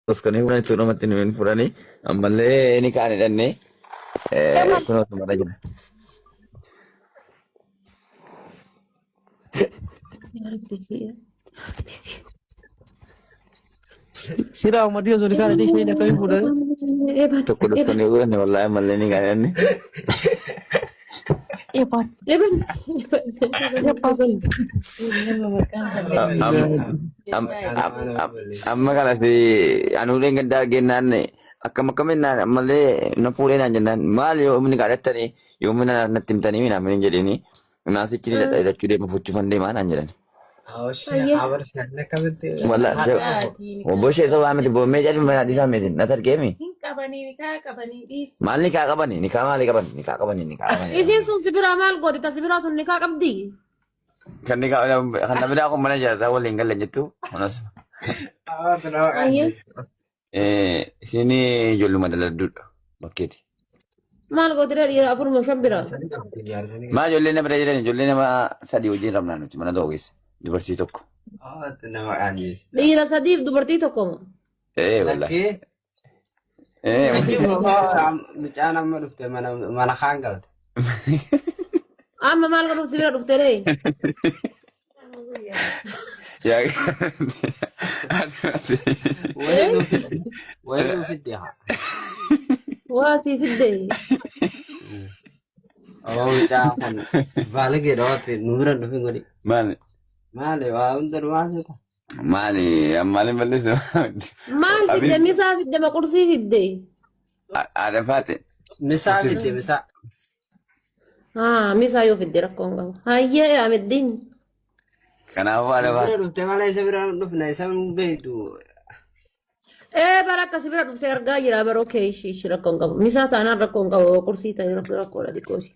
Toskanii waan itti namatti hin fudhanii ammallee ni kaan hidhannee kunuunsa mara jira. Sira Ahmadi osoo ni kaane isheen akkamiin fuudhanii? Tokko toskanii godhanne wallaahi ammallee ni kaan hidhanne. Amma kanas anuuleen gaddaa gennaan akkam akkaminnaan ammallee na fuudhee naan jennaan maal yoo inni kadhattanii yoo mina natti himtanii mina amin jedhanii naasichi ni dadhachuu deema fuchuufan deemaa naan jedhani. Obbo ishee sobaa miti boomee jedhu mana adiisaa miti na targeemi. Maal nikaa qabani nikaa maalii qaban nikaa qabani nikaa qabani. Isiin sun sibiraa maal gooti ta sibiraa sun nikaa qabdi. Kan nikaa kan namni kun mana jaarsaa waliin galan jettu kunis. Isini ijoolluma daladduudha bakkeeti. Maal gooti dhiira afuruma shan biraa. Maa ijoollee nama jiran ijoollee nama sadii wajjin rabnaa nuti mana ta'uu keessa dubartii tokko. Dhiira sadiif dubartii tokko. Wallahi. Mucaan amma dhufte mana kaan galte. Amma maal godhuuf sibira dhufte ree? Wayii nu fidde haa. Waa sii fidde. Mucaan kun baala geedhawaatti nu bira dhufin godhi. Maali? Maali waa hunda dhumaa suuta. Maali maaliin balleessu? Maal fidde misaa fidde maqursii fidde. Ada faate. Misaa fidde misaa. Misaa yoo fidde rakkoon qabu. Hayyee Ahmeddiin. Kanaafuu ada faate. Bira dhufte malee isa bira dhufna isa beektu. Bara akka sibira dhufte argaa jira bara okee ishii rakkoon qabu. Misaa taanaan rakkoon qabu maqursii ta'e rakkoodha xiqqoosi.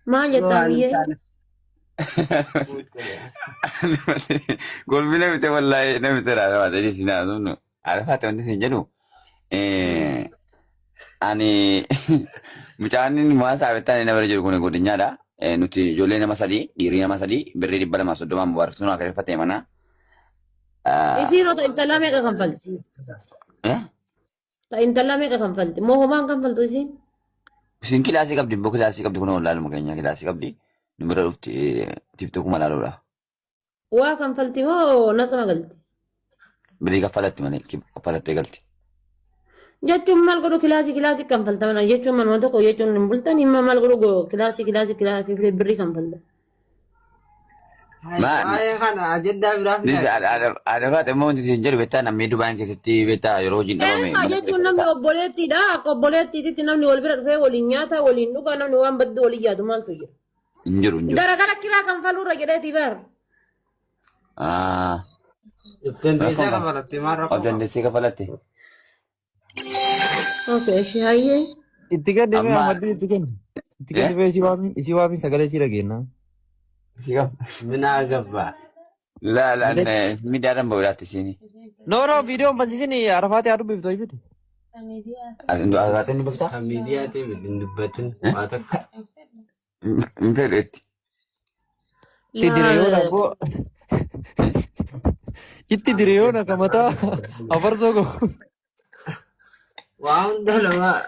Maal jettaa biyyee? Golbina mite wallahi namite raadha waata jechuun naasumnu. Ada faate wanti isin jedhu. Ani mucaan waan saabettaan nama jiru kun godinyaadha. Nuti ijoollee nama sadii dhiirii nama sadii birrii 230 mubaarsuun akka rifate mana. Isiin ota intala meeqa kanfalti? Ta intala meeqa kanfalti? Moo homaan kanfaltu isiin? Isin kilaasii qabdi boo kilaasii qabdi kun wallaaluma keenya kilaasii qabdi. Numira dhufti tiftuu kuma laaluudha. Waa kanfalti moo nasama galti? Birrii kaffalatti malee kaffalattee galti. Jechuun maal godhu kilaasii kanfalta mana jechuun manuma tokko jechuun hin bultan himma maal godhu kilaasii birrii kanfalta. Maayee kana ajandaa biraa fidee. Ada faate immoo wanti isin jedhu beektaa namni Dubaayii keessatti beektaa yeroo hojiin dhabame. Jechuun namni obboleettiidha akka obboleettiitti namni wal bira dhufee waliin nyaata waliin dhugaa namni waan badduu waliin yaadu maaltu jira. Injiru. Gara kiraa kanfaluurra jedheeti bar. Dhufteen deesee kafalatti maal rakkoo? Dhufteen deesee kafalatti. Okay, hayyee. Itti gaddeemee Ahmadi itti kennu. Itti gaddeemee isii waamin sagalee isii dhageennaa. Minaa gabbaa. La miidiyaadhaan ba'uudhaatti isiini. No, viidiyoon bal'isiin Arafaatee haa dubbiftu jechuudha. Arafaatiin ni beektaa? Kan miidiyaa ta'e hin dubbatin waa takka. Hin fedhetti. Itti diriyoon abboo. Itti diriyoon akka mataa afarsoo qabu. Waa hunda lamaa.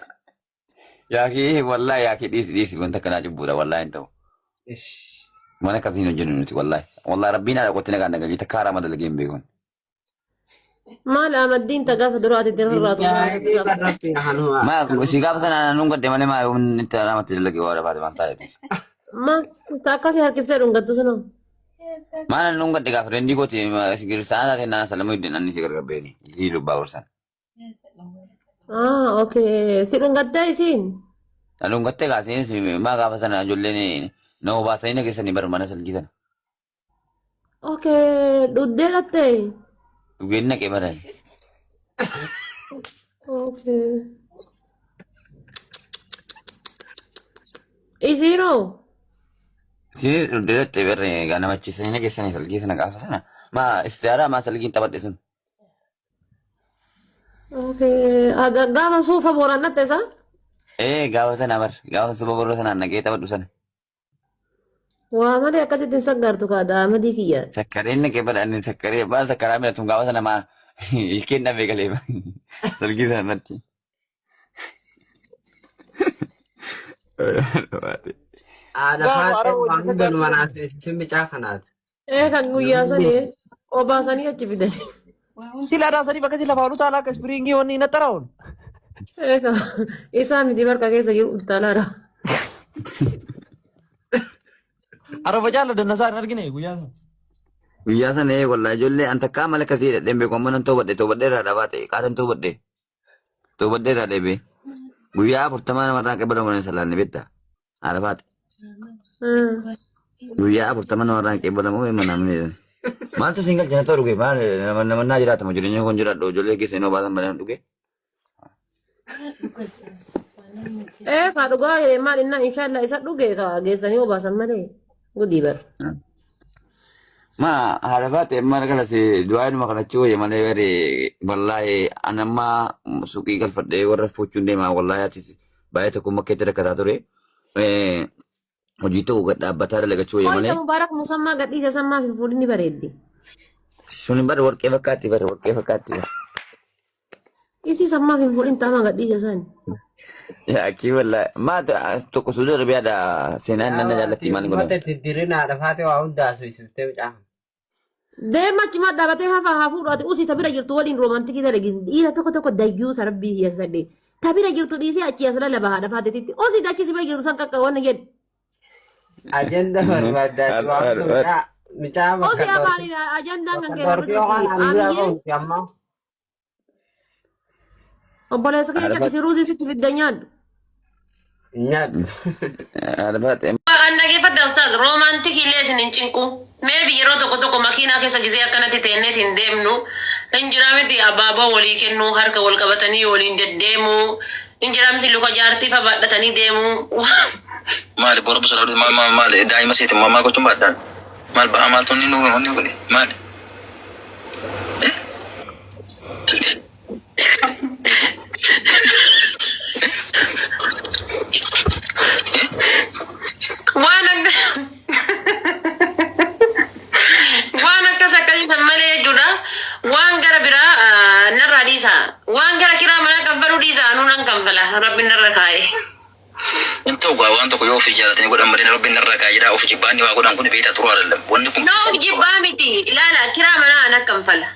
Yaakii wallaahi yaakii dhiisi wanta kanaa cubbuudha wallaahi hin ta'u. Mana akkasiin hojjennu nuti wallaahi. Wallaahi rabbiin haadha qotti nagaan nagalii takka haaraa madalagee hin beekun. Maal Ahmeddiin ta gaafa duraati itti hirraatu. Si gaafa sana nuun gadde malee maa yoo itti namatti dalagee waa dhafaate waan taateetis. Akkasii harkiftee dhungattu sunoo. Maana nuun gadde gaafa rendii gooti sigiristaana taatee naana salamuu iddeen anni si gargabbeeni. Ilii lubbaa gorsan. Okay. Si dhungattee isiin? Dhungattee kaasiin maa gaafa sana ijoolleen nama baasanii nageessanii bara mana salgisan. Okay. Dhuddee dhattee? Dhugeen naqee baran. Okay. Isiinoo? Si dhuddee dhattee barree ganamachiisanii nageessanii salgii sana gaafa sana maa istiyaaraa maa salgiin taphadhe sun. Okay. Gaafa suufa booraan dhatte isaa? Gaafa sana bar gaafa suufa booroo sanaan nagee taphadhu sana. Waa malee akkasitti hin saggaartu kaadha Ahmedii kiyya. Sakkareen naqee badhaanii sakkaree baal sakkaraa miidhatu gaafa sana maa Ilkeen dhabee galee salgii sanatti. Aadafaatti waan galmanaa simicaa kanaati. Kan guyyaa sanii obaasanii achi fidani. Sila raasanii bakka sila faalu taalaa akka ispiriingii wanni na xaraa'uun. Isaa miti barka keessa jiru utaalaa. Araba jaala dandasaa hin argine guyyaa sana. Guyyaa sana wallahi ijoollee an takkaa malee akkasii dhadheen beeku amma nan toobadhee irraa dhabaa ta'e qaatan toobadhee irraa dheebee guyyaa 40 namarraa qeebala mana salaalle beektaa arafaati. Guyyaa 40 namarraa qeebala moo mana amni maaltu singal jana ta'u dhuge maal namannaa jiraatama jireenya kun jiraadhu ijoollee keessa inni obaasan balaan dhuge. Ka dhugaa maal innaa inshallah isa dhuge ka geessanii obaasan malee gudii bar. Ma harafaati amma kanas du'aa numa kanatti wayya malee bare wallahi anamma suuqii galfadhee warra fuuchuun deemaa wallahi atis baay'ee tokko makkeetti rakkataa ture. Hojii tokko gad dhaabbataa dalagachuu wayya malee. Wayita mubaarak musammaa gadhiisa sammaa fi fuudhinni bareeddi. Sun bara warqee fakkaatti bara warqee fakkaatti. Isi sammaa fi fuudhin taamaa gadhiisa isaani. Yaa kii wallahi maata tokko suuda rabiyaadha seenaan nan jaallatti maal godha. Mata diddirin aadafaatti waa hundaa suisiftee mucaa. Deema cima dhaabatee haa fuudhaati usii tabira jirtu waliin roomantikii dalagin dhiira tokko dayyuu sarbii hiyyafadhe tabira jirtu dhiisee achi as lala bahaa dhafaatetitti usii dachi sibira jirtu san kakka wanna jedhe. Ajenda barbaadaa waa mucaa Usii amaanidha ajandaan kan kee obboleessa kee cakkisi ruuzii sitti fidda nyaadhu. nyaadhu. Kan dhaggeeffadha ustaaz roomantikii illee isin hin cinqu. Meebi yeroo tokko makiinaa keessa gisee akkanatti teenneet hin deemnu. Injiraamiti abaaboo walii kennu harka wal qabatanii waliin deddeemu. Injiraamiti luka jaartii fa baadhatanii deemu. Maali bora busala maali daa'ima seeti mamaa gochuun baadhaan. Maal ba'a maaltu inni nuuf onni godhe maali? Waan akkas akkasiisan malee jechuudha. Waan gara biraa narraa dhiisa. Waan gara kiraa mana kanfaluu dhiisa anuu nan kanfala. Rabbiin narra kaa'e. Intau gua waan tokko yoo ofii jaalatanii godhan malee rabbiin narra kaa'e jedhaa ofii jibbaanni waa godhan kun beektaa turuu alallam. Wanni kun Of jibbaa miti. Ilaala kiraa manaa ana kanfala.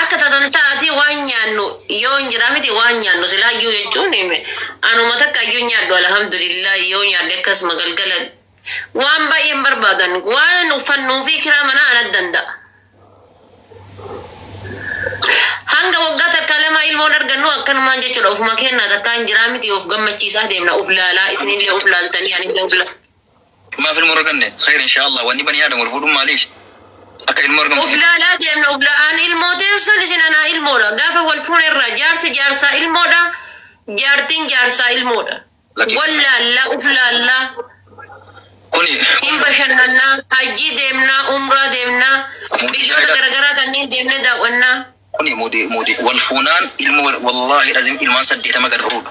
Akka taatan taati waan nyaannu yoo hin jira miti waan nyaannu silaayyuu jechuun anuma takka iyyuu nyaadhu alhamdulillah yoo nyaadde akkasuma galgala waan baay'een barbaadan waan uffannuu fi kiraa manaa ana danda'a. Hanga waggaa takka lama ilmoon argannu akkanumaan jechuudha ofuma kennaa takka hin jira miti of gammachiisaa deemna of laalaa isinillee of laaltanii anillee of laalaa. maaf ilmoo arganne khayr inshallah wanni bani aadam wal fuudhuun maaliif akka ilmoo argamu. Of laalaa deemna of la'aan ilmooteen sun isin anaa ilmoodha gaafa wal fuun irraa jaarsi jaarsaa ilmoodha jaartiin jaarsaa ilmoodha. Wallaallaa of laallaa. Kuni Hin bashannannaa hajjii deemnaa umraa deemnaa biyyoota garaagaraa kanneen deemnee daawwannaa. kuni mudi wal fuunaan ilmu wallahi lazim ilmaan 8 gad fuudha.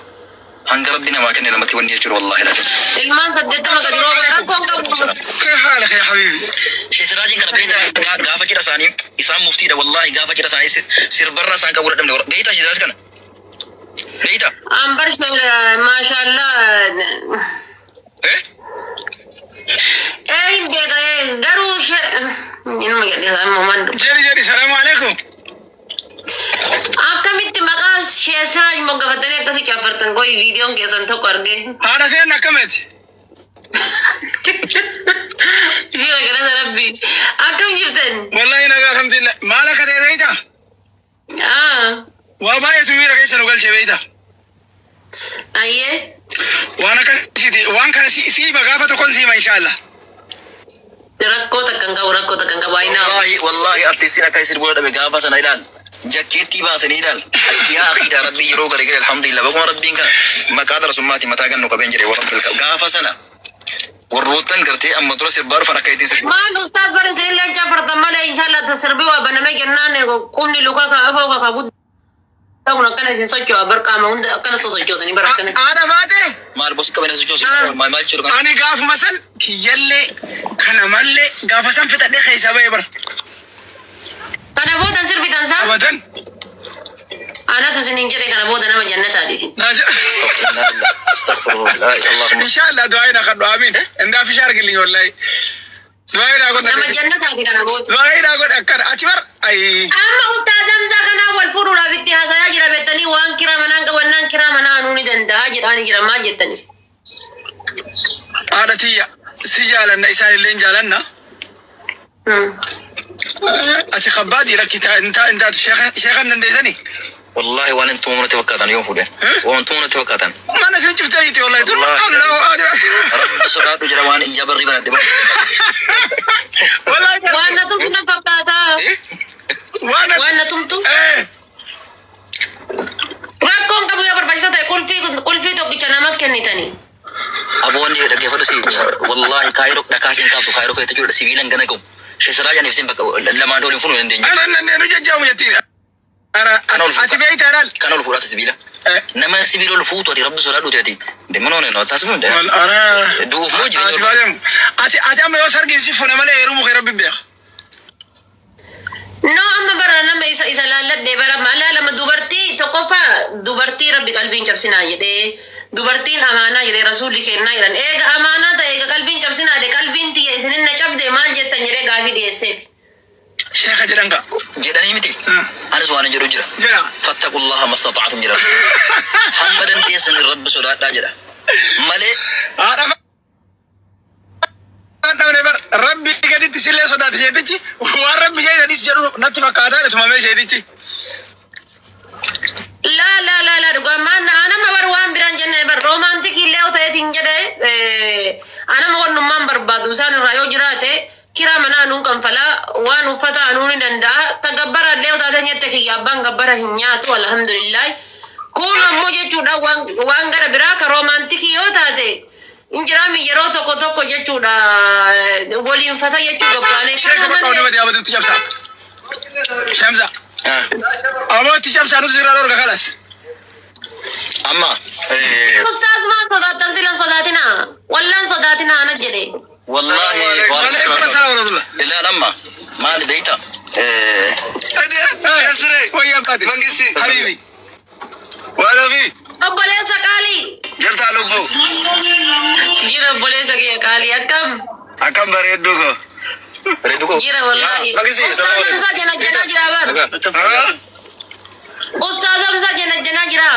Hanga rabbi namaa kenne namatti wanni jechuudha wallahi lazim. Ilmaan 8 gadi rooba rakkoon qabu. Kee haalaka yaa habiibi. Siraajiin kana beektaa gaafa cidha isaanii isaan muftiidha wallahi gaafa cidha isaanii sirbarra isaan qabu dadhabne beektaa siraaj kana. Beektaa. Ambar maashaallah. Hin beeka garuu inuma gadhiisa amma mandu. Jeri salaamu alaikum. Akkamitti maqaa shee siraaj moggafatanii akkasii caffartan goyi viidiyoon keessan tokko argee. Haadha seen akkamiti. Jira galata rabbi. Akkam jirtan? Wallahi nagaa alhamdulillah. Maal akka ta'e beektaa? Waa baay'eetu miira keessa nu galche beektaa? Ayyee. Waan akkasiiti waan kana siima gaafa tokkoon siima inshallah. Rakkoo takkan qabu ayinaa. Wallahi artistiin akka isin booda dhabe gaafa sana ilaal. Jakkeetti baasanii ilaal. Yaa akhiidha rabbii yeroo garee alhamdulillah bakuma rabbiin kana maqaa darasummaati mataa gannu qabeen jedhee warra gaafa sana warroottan gartee amma dura sirbaa dhufan akka ittiin sirbi. Maal ustaaz bara isinillee caffartan malee inshallah tasirbii waa banamee jennaan qubni lukaa kaafaa waa kaafuu. Kun akkana isin socho'a barqaama hunda akkana sosochootanii bara akkana. Haadha baate. Maal bosi qabeen sochoosi maal jedhu kana. Ani gaafuma san kiyyallee kana mallee gaafa san fixadhee keessa ba'ee bara. Kana booda sirbitan saa? Abadan. Anatu sinin jedhe kana booda nama jannataati. Naja. Astaghfirullah. Allahumma. Inshallah du'aina kaddu amin. Inda fi shargilin wallahi. Du'aina god. Nama jannataati kana booda. Du'aina god akkana achibar ay. Amma ustaadam saa kana wal fuudhuudhaaf itti haasayaa jira beektanii waan kiraa manaan qabannaan kiraa manaa anuu ni danda'a jedhaani jira maal jettanis. Aadatiya si jaalanna isaan illee jaalanna. Ati khabbaadi rakkita intaatu sheekhan dandeessanii. Wallahi waan intuu mana tafakkatan yoom fuudhan. Waan intuu mana tafakkatan. Mana sin ciftaniiti wallahi tun. Rabbi sodaadhu jedha waan ija barri banadhe. Wallahi. Waan na tumtu na fakkaata. Waan na tumtu. Rakkoon qabu yoo barbaachisa ta'e qulfii tokkicha namaaf kennitanii. Aboonni dhaggeeffadhu si wallahi kaayiroo dhakaasin qabdu kaayiroo keessa jiru sibiilan gana gahu. Sheesraa janiif sin bakka lamaan oliin fuunu hin dandeenye. Ana jajjaamu jettiin. Ati beeyta laal. Kan ol fuudhata sibiila. Nama sibiila ol fuutu ati rabbi sodaadhu ta'ati. Deemanoon hin taasifamu. Du'uuf moo jireenya. Ati amma yoo sargiin si fuune malee heerumuu kee rabbi beeka. No amma bara nama isa laalladhee bara maalaa lama dubartii tokkoffaa dubartii rabbi qalbiin cabsinaa jedhee dubartiin amaanaa jedhee rasuulli kennaa jiran eega amaanaa ta'e eega qalbiin cabsinaa jedhee qalbiin tiyya isinin na cabde maal jettan jedhee gaafii dhiyeesseef. Sheekha jedhan gaa. Jedhanii miti. Anis waan jedhu jira. Jira. Fattaqullaha mastata'atum jira. Hamma dandeessan rabbi sodaadhaa jedha. Malee. Haadha Rabbi gaditti sillee sodaate sheetichi waan rabbi jedhadhis jedhu natti fakkaataa tumamee sheetichi. La dhugamaan anama bar waan biraan jenne bar roomaantikii illee yoo ta'eetiin jedhe anama wannummaan barbaadu isaan irraa yoo jiraate kiraa manaa anuun kanfalaa waan uffata anuun ni danda'a ta gabbara illee yoo taate nyette kiyya abbaan gabbara hin nyaatu alhamdulillahi kun ammoo jechuudha waan gara biraa ka roomaantikii yoo taate injiraami yeroo tokko jechuudha waliin fata jechuu gabbaanee Sheekha bakka wani badi abatutti cabsa. Shamsa. Abatutti cabsa nuti jira dorga kalas. amma Ustaaz maan sodaattan silan sodaatina wallaan sodaatina anas jedhe. wallahi Waalaikum assalam warahmatullah. ilaa amma maali beeyta. Yasire. Wayya abbaati. Mangisti. Habibi. Waalafi. Obboleessa qaalii. Jartaa lubbuu. Jira obboleessa kee qaalii akkam. Akkam bareedduu ko. Reedu ko. Jira wallahi. Ustaazan isaa janajjanaa jira bar. Ustaazan isaa janajjanaa jira.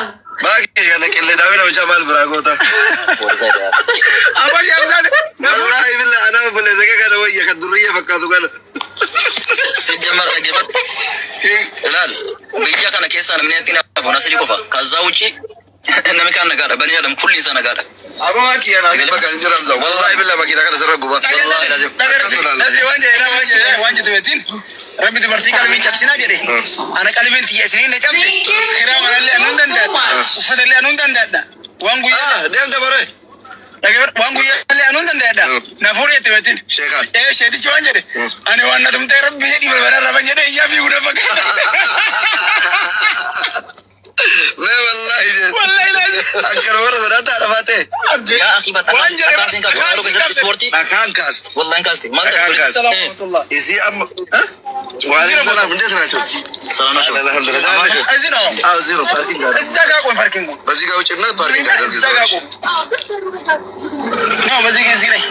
Baaki kana qillee daawina hojaa maal biraa goota. Abba Shamsaan. Wallahi billah ana obboleessa kee kana wayya kan durriyyee fakkaatu kana. Sejjamar dhaggeeffadhu. Ilaal biyya kana keessaa namni itti naafu nasiri qofa. Kaazaa wucci namni kaan nagaadha bani adam kulli isaa nagaadha. Abba maaki yana asiin bakka hin jiramsa. Wallahi billah makiina kana sirra guba. Wallahi lazim. Nasri waan jedhu beetiin. Rabbi dubartii qalbiin cabsinaa jedhe. Ana qalbiin tiyya isinii na cabde. Kiraa manallee anuun danda'adha. Uffatallee anuun danda'adha. Waan guyyaa. Deemta bare. Waan guyyaallee anuun danda'adha. Na fuudhee itti beetiin. Sheekaan. Sheetichi waan jedhe. Ani waan na tumtee rabbi jedhii balbala raban jedhe iyyaa fi guddaa fakkaata. Mee wallahi jedhe. Wallahi lazim. Akkana warra sodaata adhafaate. Yaa akhi akkasiin qabu yeroo keessatti ispoortii. Dhakaan kaas. Wallahi kaasti. Maal Dhakaan kaas. Salaamutullah. Isii amma. Waalaikum salaam. Ndeet naa jiru. Salaam alaikum. Alhamdulillah. Azino. Zero parking garden. Ezzaa gaa qoon parking kun. Basii gaa wuccinna parking garden. Ezzaa gaa qoon. No, bazii keessi gai.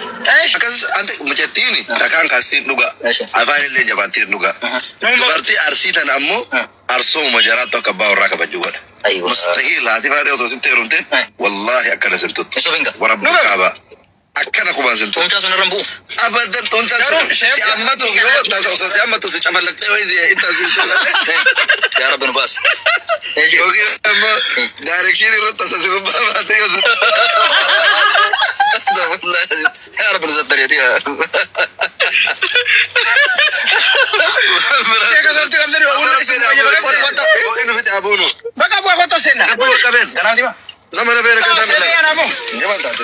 Akkas ante mucattiini dhakaan kaasiin dhuga. Afaan illee jabaattiin dhuga. Dubartii arsii tan ammoo arsooma jaraattu akka abbaa warraa kabajuu godha. Aywa. Mustahil haati faatee osoo sitti heerumte wallahi akkana sin tuttu. Isa binga. Warabbu kaaba. Akkana kubaan sin tuttu. Tuuntaa sun irra bu'u. Abadan tuuntaa sun si ammatu yoo taasa osoo si ammatu si cafallattee wayii itti si cafallattee. Yaa rabbi nu baas. Yookiin ammoo daarekshiin irratti tasa si gubbaa baatee yoo Astagfirullah. Yaa rabbi nu zabbariiti. Sheekha sorti qabdani uuna isin wayya bakka inni fiti abuunu. bu'aa qottoo seenna. Abbaa qabeen. Ganaati ma? Nama na beera kan Seenaa yaa naafoo. Nyaman taate.